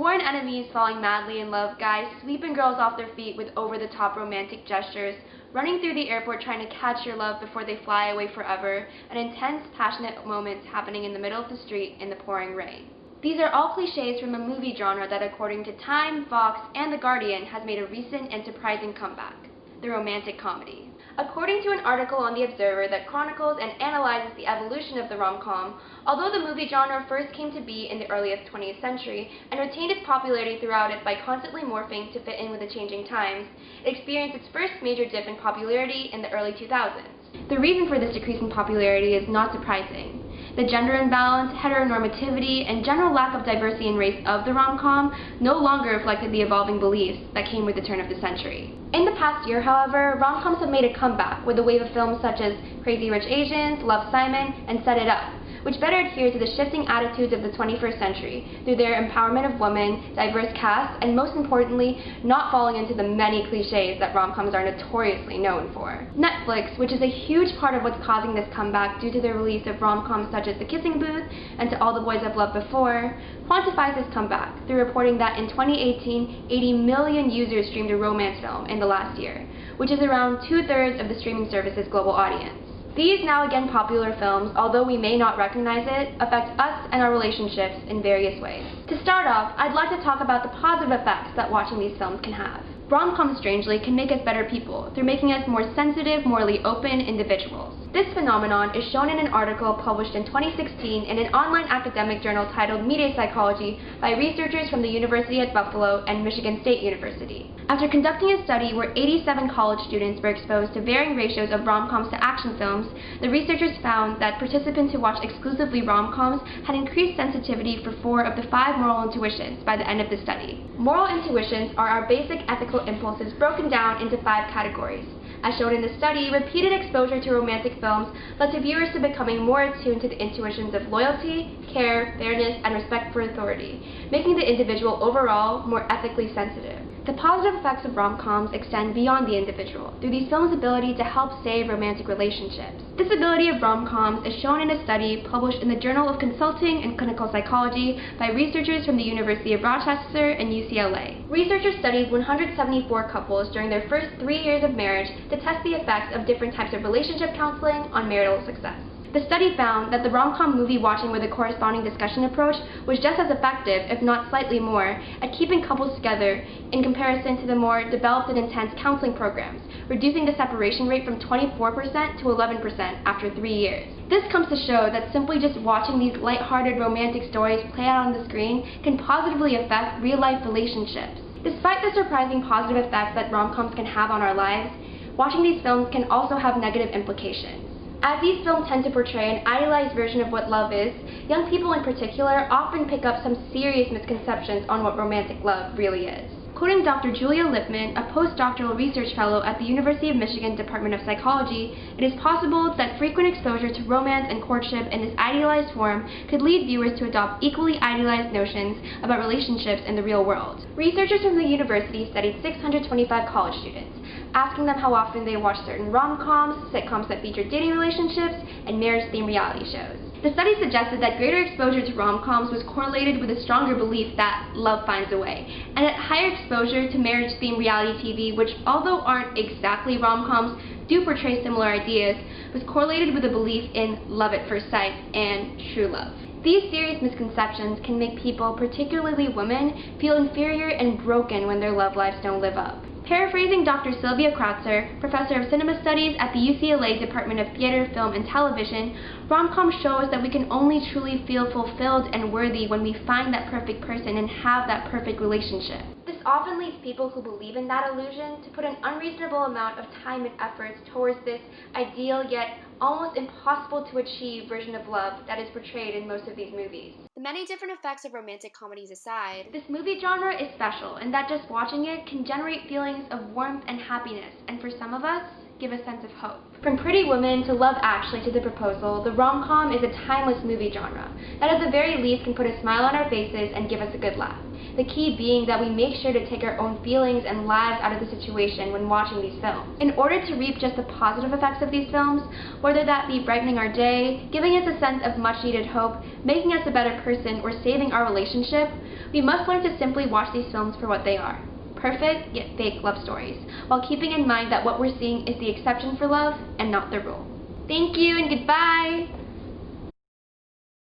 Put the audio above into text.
sworn enemies falling madly in love, guys sweeping girls off their feet with over-the-top romantic gestures, running through the airport trying to catch your love before they fly away forever, and intense, passionate moments happening in the middle of the street in the pouring rain. These are all cliches from a movie genre that, according to Time, Vox, and The Guardian, has made a recent and surprising comeback: the romantic comedy. According to an article on The Observer that chronicles and analyzes the evolution of the rom-com, although the movie genre first came to be in the earliest 20th century and retained its popularity throughout it by constantly morphing to fit in with the changing times, it experienced its first major dip in popularity in the early 2000s. The reason for this decrease in popularity is not surprising. The gender imbalance, heteronormativity, and general lack of diversity in race of the rom-com no longer reflected the evolving beliefs that came with the turn of the century. In the past year, however, rom-coms have made a comeback with a wave of films such as Crazy Rich Asians, Love, Simon, and Set It Up, which better adhere to the shifting attitudes of the 21st century through their empowerment of women, diverse casts, and most importantly, not falling into the many cliches that rom-coms are notoriously known for. Netflix, which is a huge part of what's causing this comeback due to the release of rom-coms such as The Kissing Booth and To All the Boys I've Loved Before, quantifies this comeback through reporting that in 2018, 80 million users streamed a romance film in the last year, which is around 2/3 of the streaming service's global audience. These now again popular films, although we may not recognize it, affect us and our relationships in various ways. To start off, I'd like to talk about the positive effects that watching these films can have. Rom-coms, strangely, can make us better people through making us more sensitive, morally open individuals. This phenomenon is shown in an article published in 2016 in an online academic journal titled Media Psychology by researchers from the University at Buffalo and Michigan State University. After conducting a study where 87 college students were exposed to varying ratios of rom-coms to action films, the researchers found that participants who watched exclusively rom-coms had increased sensitivity for 4 of the 5 moral intuitions by the end of the study. Moral intuitions are our basic ethical impulses broken down into 5 categories. As shown in the study, repeated exposure to romantic films led to viewers to becoming more attuned to the intuitions of loyalty, care, fairness, and respect for authority, making the individual overall more ethically sensitive. The positive effects of rom-coms extend beyond the individual through these films' ability to help save romantic relationships. This ability of rom-coms is shown in a study published in the Journal of Consulting and Clinical Psychology by researchers from the University of Rochester and UCLA. Researchers studied 174 couples during their first 3 years of marriage to test the effects of different types of relationship counseling on marital success. The study found that the rom-com movie watching with a corresponding discussion approach was just as effective, if not slightly more, at keeping couples together in comparison to the more developed and intense counseling programs, reducing the separation rate from 24% to 11% after 3 years. This comes to show that simply just watching these lighthearted romantic stories play out on the screen can positively affect real-life relationships. Despite the surprising positive effects that rom-coms can have on our lives, watching these films can also have negative implications. As these films tend to portray an idealized version of what love is, young people in particular often pick up some serious misconceptions on what romantic love really is. Quoting Dr. Julia Lipman, a postdoctoral research fellow at the University of Michigan Department of Psychology, it is possible that frequent exposure to romance and courtship in this idealized form could lead viewers to adopt equally idealized notions about relationships in the real world. Researchers from the university studied 625 college students, asking them how often they watch certain rom-coms, sitcoms that feature dating relationships, and marriage-themed reality shows. The study suggested that greater exposure to rom-coms was correlated with a stronger belief that love finds a way, and that higher exposure to marriage-themed reality TV, which although aren't exactly rom-coms, do portray similar ideas, was correlated with a belief in love at first sight and true love. These serious misconceptions can make people, particularly women, feel inferior and broken when their love lives don't live up. Paraphrasing Dr. Sylvia Kratzer, professor of cinema studies at the UCLA Department of Theater, Film, and Television, rom-coms show us that we can only truly feel fulfilled and worthy when we find that perfect person and have that perfect relationship. This often leads people who believe in that illusion to put an unreasonable amount of time and efforts towards this ideal yet almost impossible to achieve version of love that is portrayed in most of these movies. The many different effects of romantic comedies aside, this movie genre is special in that just watching it can generate feelings of warmth and happiness, and for some of us, give a sense of hope. From Pretty Woman to Love Actually to The Proposal, the rom-com is a timeless movie genre that at the very least can put a smile on our faces and give us a good laugh. The key being that we make sure to take our own feelings and lives out of the situation when watching these films. In order to reap just the positive effects of these films, whether that be brightening our day, giving us a sense of much needed hope, making us a better person, or saving our relationship, we must learn to simply watch these films for what they are. Perfect yet fake love stories, while keeping in mind that what we're seeing is the exception for love and not the rule. Thank you and goodbye!